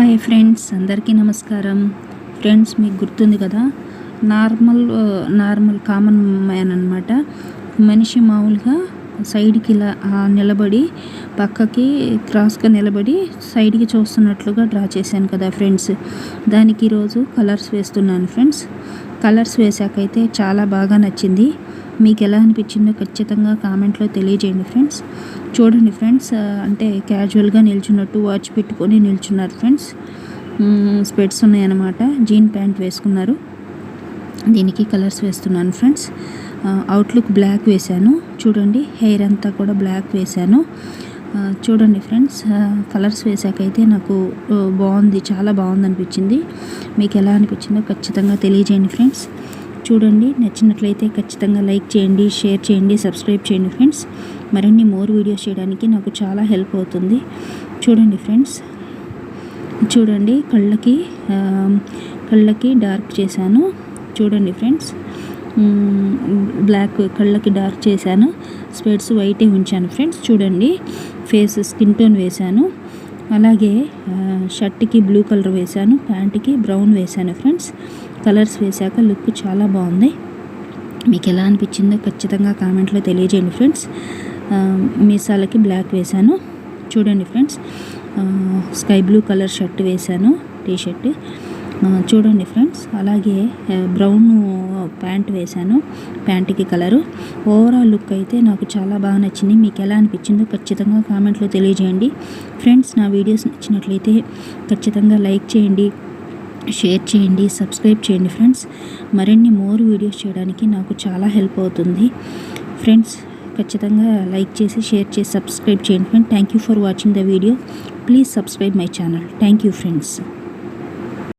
Hi friends, అందరికీ నమస్కారం. Friends, మీకు గుర్తుంది కదా, నార్మల్ కామన్ మ్యాన్ అనమాట. మనిషి మామూలుగా సైడ్కి ఇలా నిలబడి, పక్కకి క్రాస్గా నిలబడి సైడ్కి చూస్తున్నట్లుగా డ్రా చేశాను కదా ఫ్రెండ్స్. దానికి ఈరోజు కలర్స్ వేస్తున్నాను ఫ్రెండ్స్. కలర్స్ వేసాకైతే చాలా బాగా నచ్చింది. మీకు ఎలా అనిపించిందో ఖచ్చితంగా కామెంట్లో తెలియజేయండి ఫ్రెండ్స్. చూడండి ఫ్రెండ్స్, అంటే క్యాజువల్గా నిల్చున్నట్టు వాచ్ పెట్టుకొని నిల్చున్నారు ఫ్రెండ్స్. స్పెట్స్ ఉన్నాయన్నమాట. జీన్ ప్యాంట్ వేసుకున్నారు. దీనికి కలర్స్ వేస్తున్నాను ఫ్రెండ్స్. అవుట్లుక్ బ్లాక్ వేశాను. చూడండి, హెయిర్ అంతా కూడా బ్లాక్ వేశాను. చూడండి ఫ్రెండ్స్, కలర్స్ వేసాకైతే నాకు బాగుంది, చాలా బాగుంది అనిపించింది. మీకు ఎలా అనిపించిందో ఖచ్చితంగా తెలియజేయండి ఫ్రెండ్స్. చూడండి, నచ్చినట్లయితే ఖచ్చితంగా లైక్ చేయండి, షేర్ చేయండి, సబ్స్క్రైబ్ చేయండి ఫ్రెండ్స్. మరిన్ని మోర్ వీడియోస్ చేయడానికి నాకు చాలా హెల్ప్ అవుతుంది. చూడండి ఫ్రెండ్స్, చూడండి, కళ్ళకి డార్క్ చేశాను. చూడండి ఫ్రెండ్స్, బ్లాక్ కళ్ళకి డార్క్ చేశాను. స్పెట్స్ వైటే ఉంచాను ఫ్రెండ్స్. చూడండి, ఫేస్ స్కిన్ టోన్ వేశాను. అలాగే షర్ట్కి బ్లూ కలర్ వేశాను, ప్యాంట్కి బ్రౌన్ వేశాను ఫ్రెండ్స్. కలర్స్ వేశాక లుక్ చాలా బాగుంది. మీకు ఎలా అనిపించిందో ఖచ్చితంగా కామెంట్లో తెలియజేయండి ఫ్రెండ్స్. మీసాలకి బ్లాక్ వేశాను. చూడండి friends, sky blue colour shirt వేశాను, టీషర్ట్. చూడండి ఫ్రెండ్స్, అలాగే బ్రౌన్ ప్యాంట్ వేశాను, ప్యాంట్కి కలరు. ఓవరాల్ లుక్ అయితే నాకు చాలా బాగా నచ్చింది. మీకు ఎలా అనిపించిందో ఖచ్చితంగా కామెంట్లో తెలియజేయండి ఫ్రెండ్స్. నా వీడియోస్ నచ్చినట్లయితే ఖచ్చితంగా లైక్ చేయండి, షేర్ చేయండి, సబ్స్క్రైబ్ చేయండి ఫ్రెండ్స్. మరిన్ని మోర్ వీడియోస్ చేయడానికి నాకు చాలా హెల్ప్ అవుతుంది ఫ్రెండ్స్. ఖచ్చితంగా లైక్ చేసి, షేర్ చేసి, సబ్స్క్రైబ్ చేయండి friends. Thank you for watching the video. Please subscribe my channel. Thank you friends.